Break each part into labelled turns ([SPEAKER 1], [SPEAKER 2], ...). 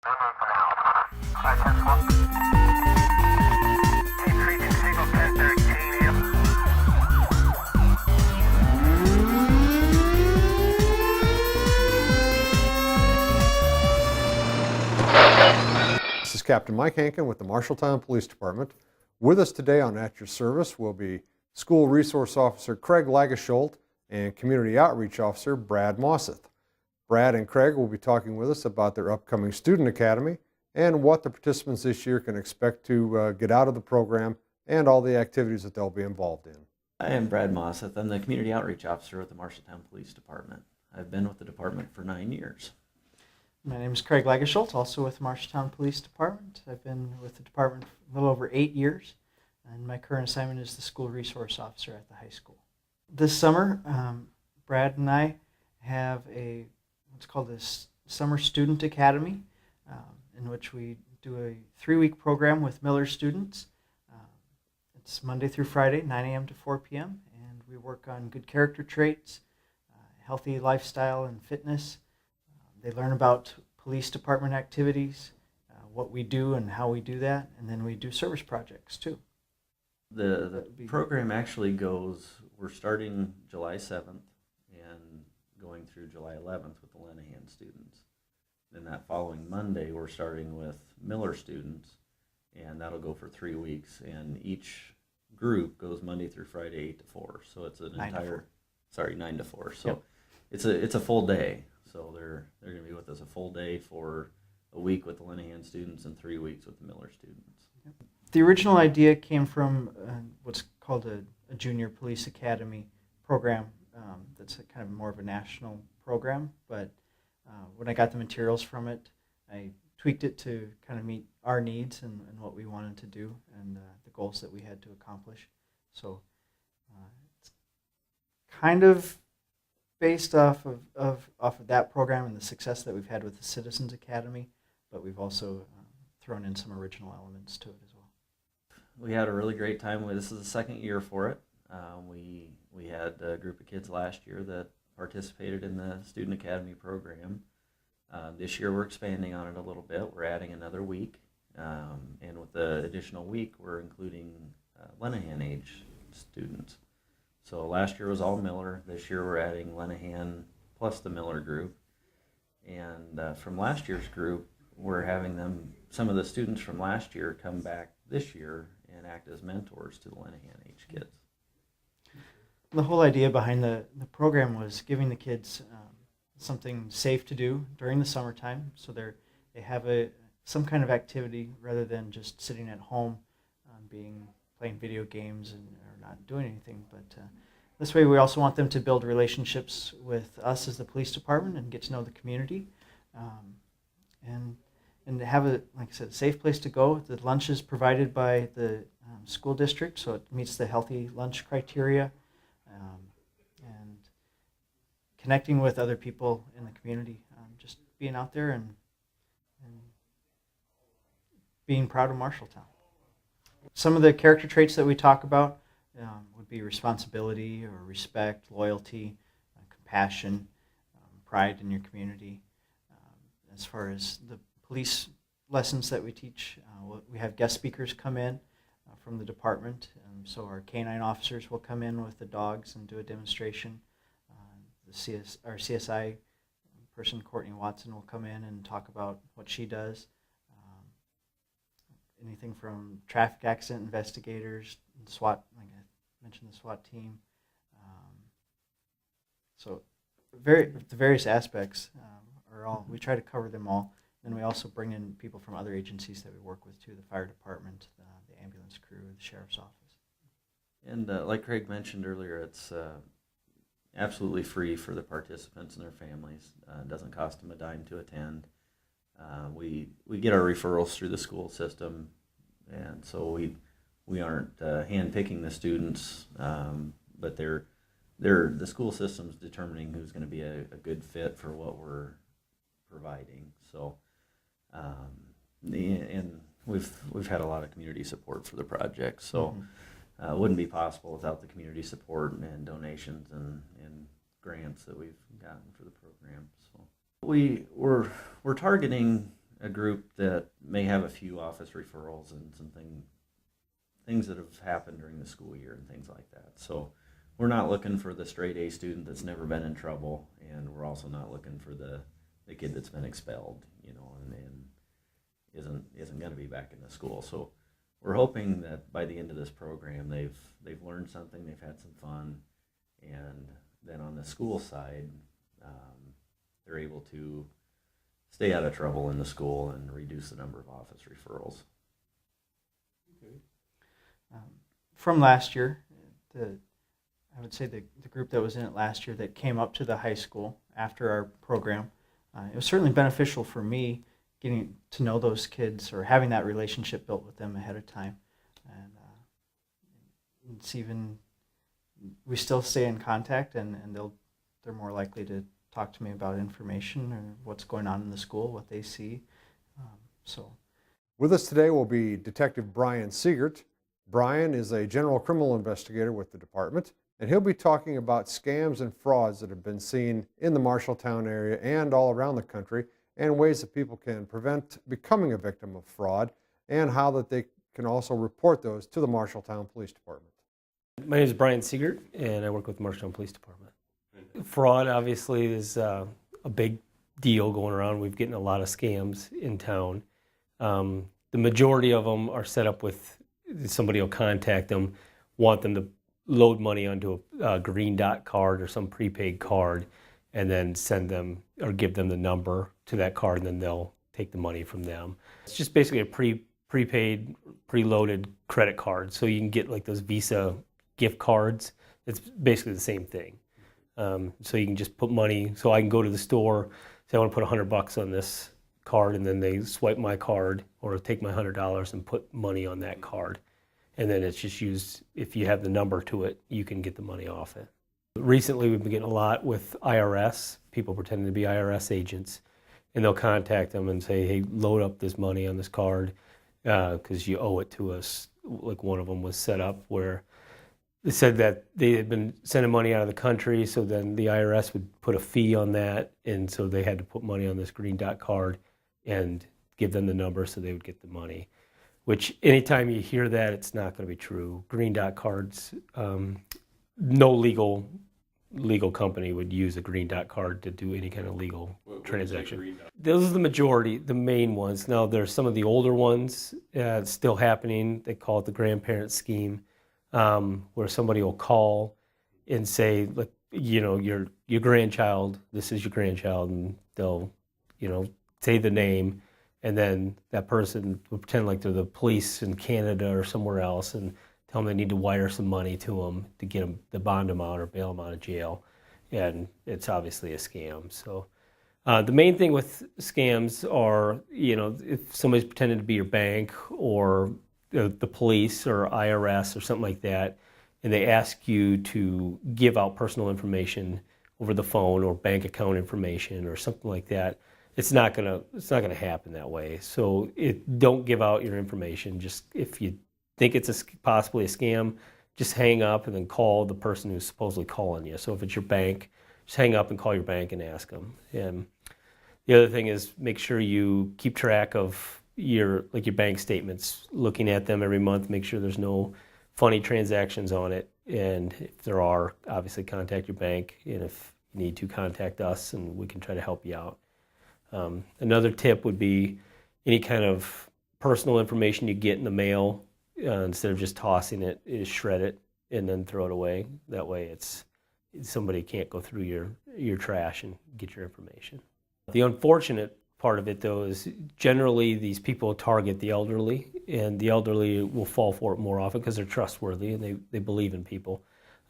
[SPEAKER 1] This is Captain Mike Hankin with the Marshalltown Police Department. With us today on At Your Service will be School Resource Officer Craig Lagesholt and Community Outreach Officer Brad Mosseth. Brad and Craig will be talking with us about their upcoming Student Academy and what the participants this year can expect to get out of the program and all the activities that they'll be involved in.
[SPEAKER 2] I am Brad Mosseth. I'm the Community Outreach Officer with the Marshalltown Police Department. I've been with the department for 9 years.
[SPEAKER 3] My name is Craig Lagesholt, also with the Marshalltown Police Department. I've been with the department for a little over 8 years, and my current assignment is the School Resource Officer at the high school. This summer, Brad and I have what's called a Summer Student Academy, in which we do a 3-week program with Miller students. It's Monday through Friday, 9 a.m. to 4 p.m., and we work on good character traits, healthy lifestyle and fitness. They learn about police department activities, what we do and how we do that, and then we do service projects too.
[SPEAKER 2] The program actually we're starting July 7th and going through July 11th with the Lenahan students. Then that following Monday, we're starting with Miller students, and that'll go for 3 weeks. And each group goes Monday through Friday, 8 to 4. So it's an 9 to 4. So yep. It's a full day. So they're going to be with us a full day for a week with the Lenahan students and 3 weeks with the Miller students.
[SPEAKER 3] Yep. The original idea came from what's called a Junior Police Academy program. That's kind of more of a national program, but when I got the materials from it, I tweaked it to kind of meet our needs and what we wanted to do and the goals that we had to accomplish. So it's kind of based off of that program and the success that we've had with the Citizens Academy, but we've also thrown in some original elements to it as well.
[SPEAKER 2] We had a really great time. This is the second year for it. We had a group of kids last year that participated in the Student Academy program. This year we're expanding on it a little bit. We're adding another week, and with the additional week we're including Lenahan age students. So last year was all Miller. This year we're adding Lenahan plus the Miller group. And from last year's group, we're having some of the students from last year come back this year and act as mentors to the Lenahan age kids.
[SPEAKER 3] The whole idea behind the program was giving the kids something safe to do during the summertime, so they have some kind of activity rather than just sitting at home playing video games or not doing anything. But this way we also want them to build relationships with us as the police department and get to know the community, and have like I said, a safe place to go. The lunch is provided by the school district, so it meets the healthy lunch criteria. And connecting with other people in the community, just being out there and being proud of Marshalltown. Some of the character traits that we talk about would be responsibility or respect, loyalty, compassion, pride in your community. As far as the police lessons that we teach, we have guest speakers come in from the department. So our canine officers will come in with the dogs and do a demonstration. Our CSI person, Courtney Watson, will come in and talk about what she does. Anything from traffic accident investigators, and SWAT, like I mentioned, the SWAT team. So the various aspects we try to cover them all. And we also bring in people from other agencies that we work with too, the fire department, the ambulance crew, the sheriff's office.
[SPEAKER 2] And like Craig mentioned earlier, it's absolutely free for the participants and their families. It doesn't cost them a dime to attend. We get our referrals through the school system, and so we aren't hand-picking the students, but the school system's determining who's going to be a good fit for what we're providing. So, and we've had a lot of community support for the project. So. It wouldn't be possible without the community support and donations and grants that we've gotten for the program. So we're targeting a group that may have a few office referrals and some things that have happened during the school year and things like that. So we're not looking for the straight A student that's never been in trouble, and we're also not looking for the kid that's been expelled, and isn't going to be back in the school. So we're hoping that by the end of this program, they've learned something, they've had some fun, and then on the school side, they're able to stay out of trouble in the school and reduce the number of office referrals.
[SPEAKER 3] From last year, I would say the group that was in it last year that came up to the high school after our program, it was certainly beneficial for me getting to know those kids or having that relationship built with them ahead of time. And it's even, we still stay in contact, and they're more likely to talk to me about information or what's going on in the school, what they see.
[SPEAKER 1] With us today will be Detective Brian Siegert. Brian is a general criminal investigator with the department, and he'll be talking about scams and frauds that have been seen in the Marshalltown area and all around the country, and ways that people can prevent becoming a victim of fraud, and how that they can also report those to the Marshalltown Police Department.
[SPEAKER 4] My name is Brian Siegert, and I work with the Marshalltown Police Department. Fraud, obviously, is a big deal going around. We've getting a lot of scams in town. The majority of them are set up with somebody will contact them, want them to load money onto a green dot card or some prepaid card, and then send them or give them the number to that card, and then they'll take the money from them. It's just basically a prepaid, preloaded credit card. So you can get like those Visa gift cards. It's basically the same thing. So you can just put money. So I can go to the store, say I want to put $100 on this card, and then they swipe my card or take my $100 and put money on that card. And then it's just used, if you have the number to it, you can get the money off it. Recently, we've been getting a lot with IRS, people pretending to be IRS agents, and they'll contact them and say, hey, load up this money on this card because you owe it to us. Like one of them was set up where they said that they had been sending money out of the country, so then the IRS would put a fee on that, and so they had to put money on this green dot card and give them the number so they would get the money. Which anytime you hear that, it's not going to be true. Green dot cards, no legal company would use a green dot card to do any kind of legal transaction. Those are the majority, the main ones. Now there's some of the older ones still happening. They call it the grandparent scheme, where somebody will call and say, like, your grandchild, this is your grandchild, and they'll, say the name, and then that person will pretend like they're the police in Canada or somewhere else and tell them they need to wire some money to them to get them to bond them out or bail them out of jail. And it's obviously a scam. So the main thing with scams are, if somebody's pretending to be your bank or the police or IRS or something like that, and they ask you to give out personal information over the phone or bank account information or something like that, it's not gonna happen that way. So don't give out your information. Just if you think it's possibly a scam, just hang up and then call the person who's supposedly calling you. So if it's your bank, just hang up and call your bank and ask them. And the other thing is make sure you keep track of your bank statements, looking at them every month, make sure there's no funny transactions on it. And if there are, obviously contact your bank. And if you need to, contact us and we can try to help you out. Another tip would be any kind of personal information you get in the mail, instead of just tossing it, is shred it and then throw it away. That way somebody can't go through your trash and get your information. The unfortunate part of it, though, is generally these people target the elderly, and the elderly will fall for it more often because they're trustworthy and they believe in people.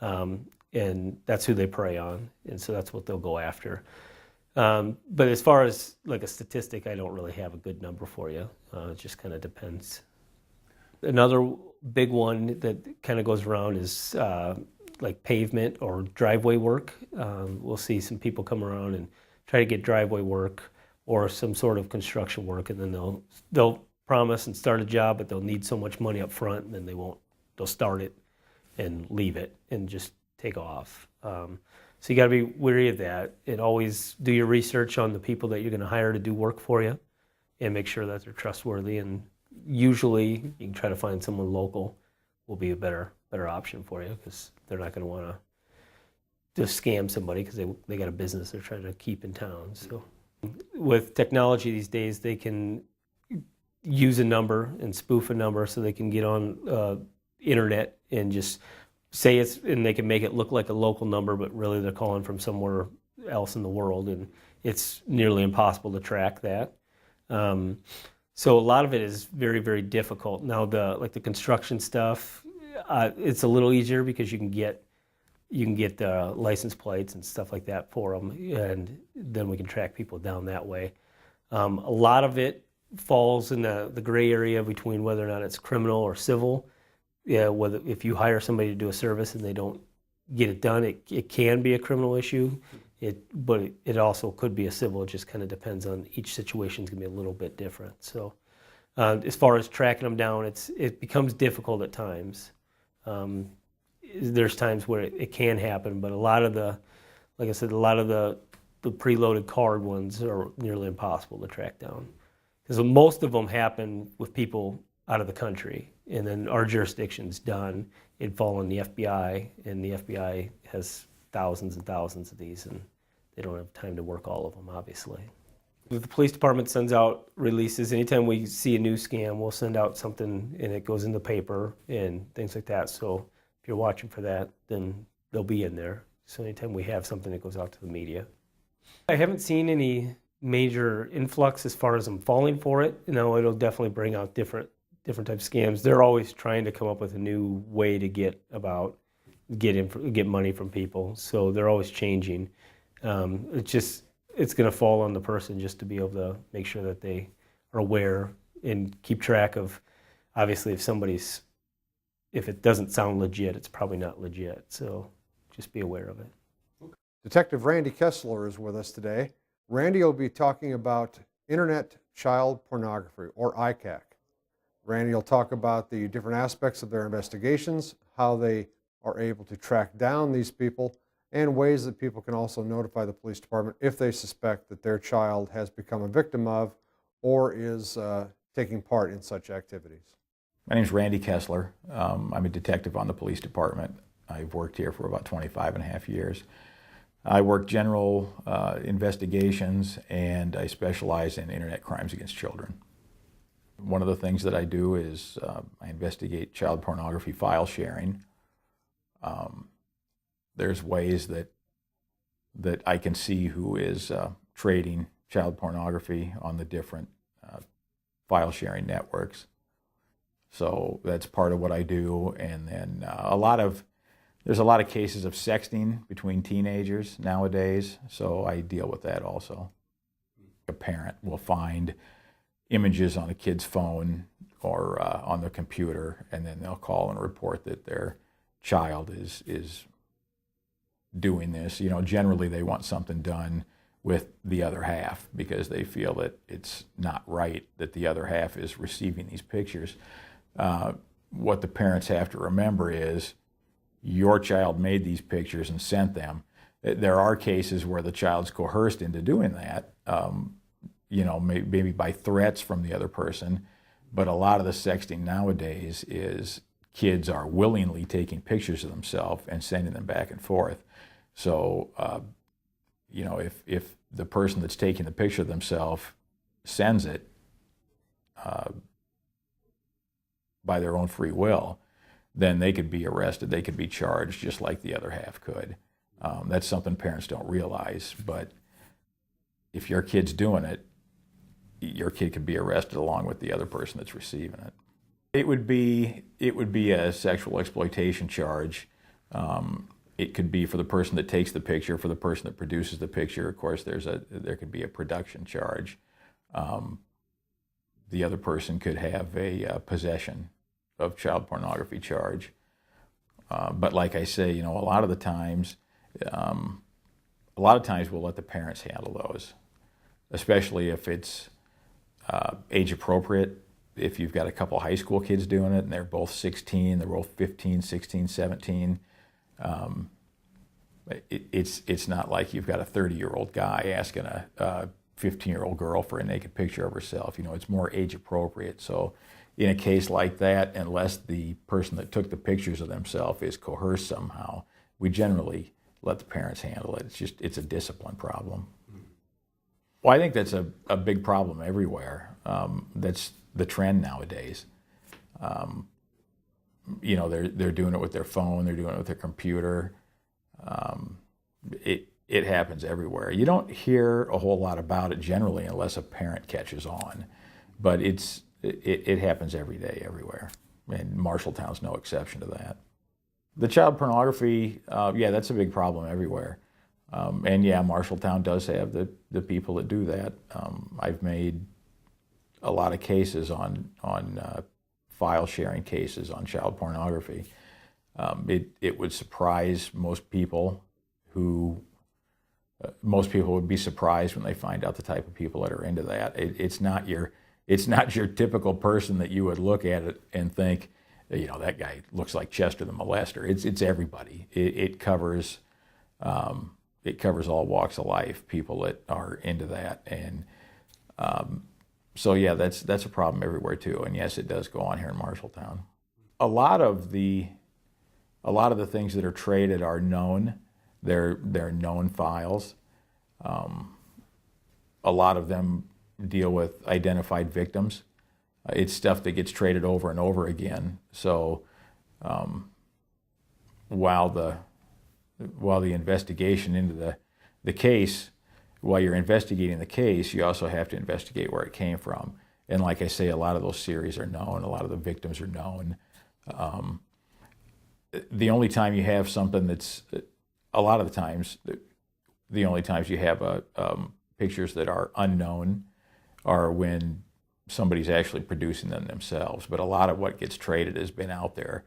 [SPEAKER 4] And that's who they prey on, and so that's what they'll go after. But as far as like a statistic, I don't really have a good number for you. It just kind of depends. Another big one that kind of goes around is like pavement or driveway work. We'll see some people come around and try to get driveway work or some sort of construction work, and then they'll promise and start a job, but they'll need so much money up front, and then they'll start it and leave it and just take off. So you got to be wary of that, and always do your research on the people that you're going to hire to do work for you, and make sure that they're trustworthy. And usually you can try to find someone local will be a better option for you, because they're not going to want to just scam somebody because they got a business they're trying to keep in town. So with technology these days, they can use a number and spoof a number, so they can get on internet and just say and they can make it look like a local number, but really they're calling from somewhere else in the world, and it's nearly impossible to track that. So a lot of it is very, very difficult. Now the construction stuff, it's a little easier because you can get license plates and stuff like that for them, and then we can track people down that way. A lot of it falls in the gray area between whether or not it's criminal or civil. Yeah, whether if you hire somebody to do a service and they don't get it done, it can be a criminal issue. But it also could be a civil. It just kind of depends on each situation. It's going to be a little bit different. So as far as tracking them down, it becomes difficult at times. There's times where it can happen, but like I said, a lot of the preloaded card ones are nearly impossible to track down, because most of them happen with people out of the country, and then our jurisdiction's done. It'd fall on the FBI, and the FBI has thousands and thousands of these, and they don't have time to work all of them, obviously. The police department sends out releases. Anytime we see a new scam, we'll send out something, and it goes in the paper and things like that. So if you're watching for that, then they'll be in there. So anytime we have something, it goes out to the media. I haven't seen any major influx as far as them falling for it. It'll definitely bring out different types of scams. They're always trying to come up with a new way to get money from people. So they're always changing. It's going to fall on the person just to be able to make sure that they are aware and keep track of. Obviously, if it doesn't sound legit, it's probably not legit. So just be aware of it.
[SPEAKER 1] Detective Randy Kessler is with us today. Randy will be talking about Internet Child Pornography, or ICAC. Randy will talk about the different aspects of their investigations, how they are able to track down these people, and ways that people can also notify the police department if they suspect that their child has become a victim of or is taking part in such activities.
[SPEAKER 5] My name is Randy Kessler. I'm a detective on the police department. I've worked here for about 25 and a half years. I work general investigations, and I specialize in internet crimes against children. One of the things that I do is I investigate child pornography file sharing. There's ways that I can see who is trading child pornography on the different file sharing networks. So that's part of what I do. And then there's a lot of cases of sexting between teenagers nowadays, so I deal with that also. A parent will find images on a kid's phone or on their computer, and then they'll call and report that their child is doing this. Generally they want something done with the other half because they feel that it's not right that the other half is receiving these pictures. What the parents have to remember is your child made these pictures and sent them. There are cases where the child's coerced into doing that, maybe by threats from the other person, but a lot of the sexting nowadays is kids are willingly taking pictures of themselves and sending them back and forth. So, if the person that's taking the picture of themselves sends it by their own free will, then they could be arrested, they could be charged just like the other half could. That's something parents don't realize, but if your kid's doing it, your kid could be arrested along with the other person that's receiving it. It would be a sexual exploitation charge. It could be for the person that takes the picture, for the person that produces the picture. Of course, there could be a production charge. The other person could have a possession of child pornography charge. But like I say, a lot of times we'll let the parents handle those, especially if it's age appropriate. If you've got a couple high school kids doing it and they're both 16, they're both 15, 16, 17, it's not like you've got a 30-year-old guy asking a 15-year-old girl for a naked picture of herself. It's more age appropriate. So in a case like that, unless the person that took the pictures of themselves is coerced somehow, we generally let the parents handle it. It's a discipline problem. Well, I think that's a big problem everywhere. That's the trend nowadays. They're doing it with their phone, they're doing it with their computer. It happens everywhere. You don't hear a whole lot about it generally unless a parent catches on, but it happens every day, everywhere. And Marshalltown's no exception to that. The child pornography, that's a big problem everywhere. And yeah, Marshalltown does have the people that do that. I've made a lot of cases on file sharing cases on child pornography. It would surprise most people would be surprised when they find out the type of people that are into that. It's not your typical person that you would look at it and think, that guy looks like Chester the molester. It's everybody. It covers all walks of life, people that are into that. And so yeah, that's a problem everywhere too. And yes, it does go on here in Marshalltown. A lot of the things that are traded are known. They're known files. A lot of them deal with identified victims. It's stuff that gets traded over and over again. So while the investigation into the case, while you're investigating the case, you also have to investigate where it came from. And like I say, a lot of those series are known. A lot of the victims are known. The only time you have something that's, a lot of the times, the only times you have pictures that are unknown are when somebody's actually producing them themselves. But a lot of what gets traded has been out there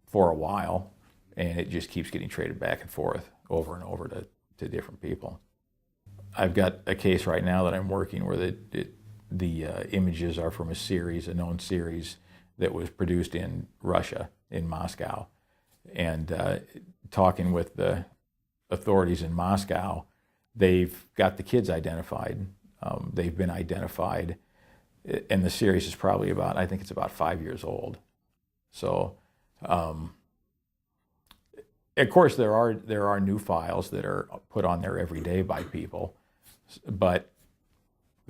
[SPEAKER 5] for a while, and it just keeps getting traded back and forth over and over to different people. I've got a case right now that I'm working where the images are from a known series that was produced in Russia, in Moscow. And talking with the authorities in Moscow, they've got the kids identified. They've been identified, and the series is probably I think it's about 5 years old. So, of course, there are new files that are put on there every day by people, but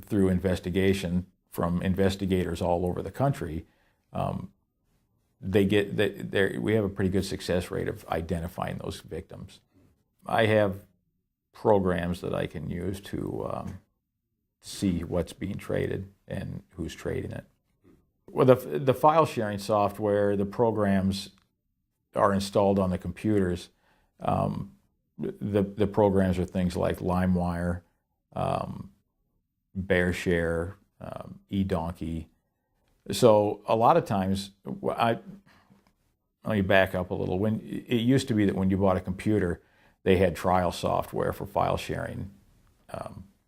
[SPEAKER 5] through investigation from investigators all over the country, we have a pretty good success rate of identifying those victims. I have programs that I can use to see what's being traded and who's trading it. Well, the file sharing software, the programs are installed on the computers. The programs are things like LimeWire, BearShare, eDonkey. So a lot of times, let me back up a little. When it used to be that when you bought a computer, they had trial software for file sharing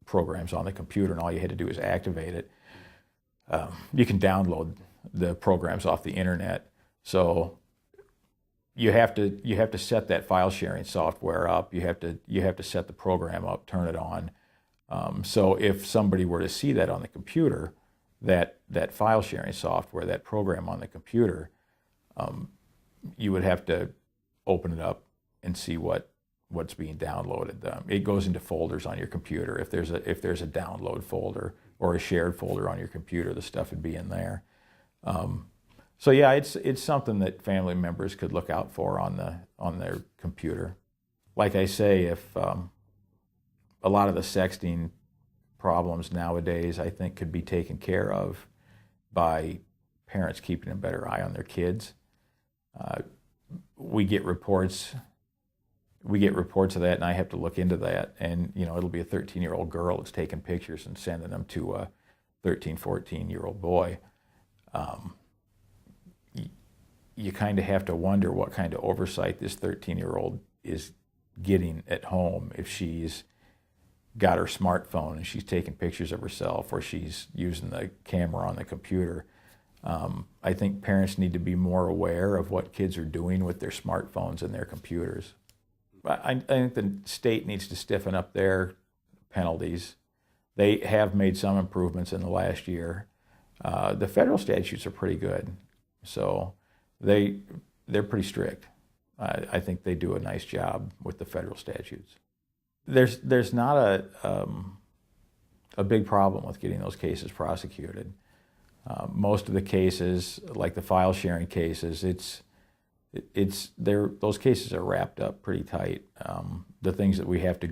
[SPEAKER 5] programs on the computer, and all you had to do is activate it. You can download the programs off the internet. So you have to set that file sharing software up. You have to set the program up, turn it on. So if somebody were to see that on the computer, that file sharing software, that program on the computer, you would have to open it up and see what's being downloaded. It goes into folders on your computer. If there's a download folder or a shared folder on your computer, the stuff would be in there. So yeah, it's something that family members could look out for on their computer. Like I say, if a lot of the sexting problems nowadays, I think, could be taken care of by parents keeping a better eye on their kids. We get reports of that, and I have to look into that. And it'll be a 13-year-old girl that's taking pictures and sending them to a 13, 14-year-old boy. You kind of have to wonder what kind of oversight this 13-year-old is getting at home if she's got her smartphone and she's taking pictures of herself, or she's using the camera on the computer. I think parents need to be more aware of what kids are doing with their smartphones and their computers. I think the state needs to stiffen up their penalties They have made some improvements in the last year. The federal statutes are pretty good, so they're pretty strict. I think they do a nice job with the federal statutes. There's not a big problem with getting those cases prosecuted. Most of the cases, like the file sharing cases, those cases are wrapped up pretty tight. The things that we have to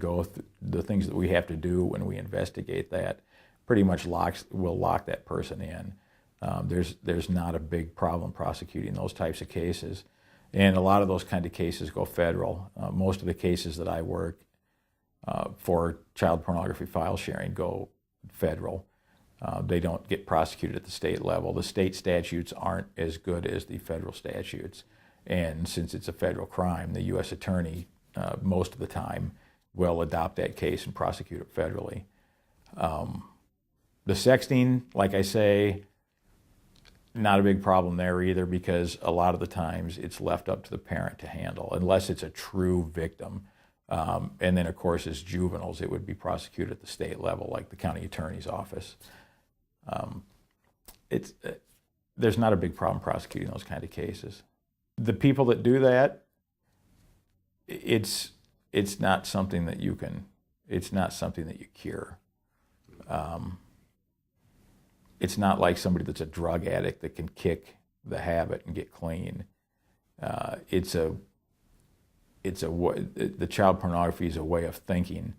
[SPEAKER 5] the things that we have to do when we investigate that, pretty much will lock that person in. There's not a big problem prosecuting those types of cases, and a lot of those kind of cases go federal. Most of the cases that I work for child pornography file sharing go federal. They don't get prosecuted at the state level. The state statutes aren't as good as the federal statutes. And since it's a federal crime, the U.S. attorney, most of the time, will adopt that case and prosecute it federally. The sexting, like I say, not a big problem there either, because a lot of the times it's left up to the parent to handle, unless it's a true victim. And then, of course, as juveniles, it would be prosecuted at the state level, like the county attorney's office. There's not a big problem prosecuting those kind of cases. The people that do that, it's not something that you cure. It's not like somebody that's a drug addict that can kick the habit and get clean. The child pornography is a way of thinking.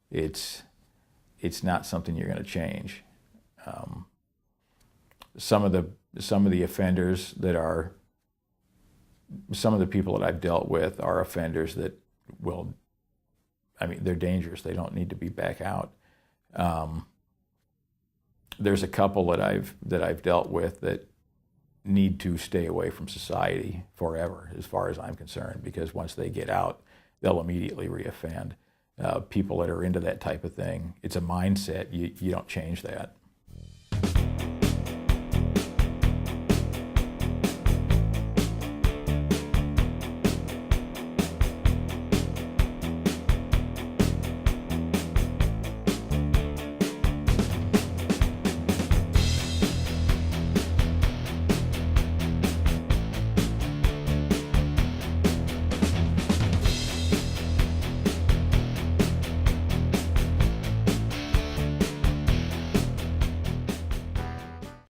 [SPEAKER 5] It's not something you're going to change. Some of the offenders some of the people that I've dealt with are offenders that they're dangerous. They don't need to be back out. There's a couple that I've dealt with that need to stay away from society forever, as far as I'm concerned, because once they get out, they'll immediately reoffend. People that are into that type of thing, it's a mindset. You don't change that.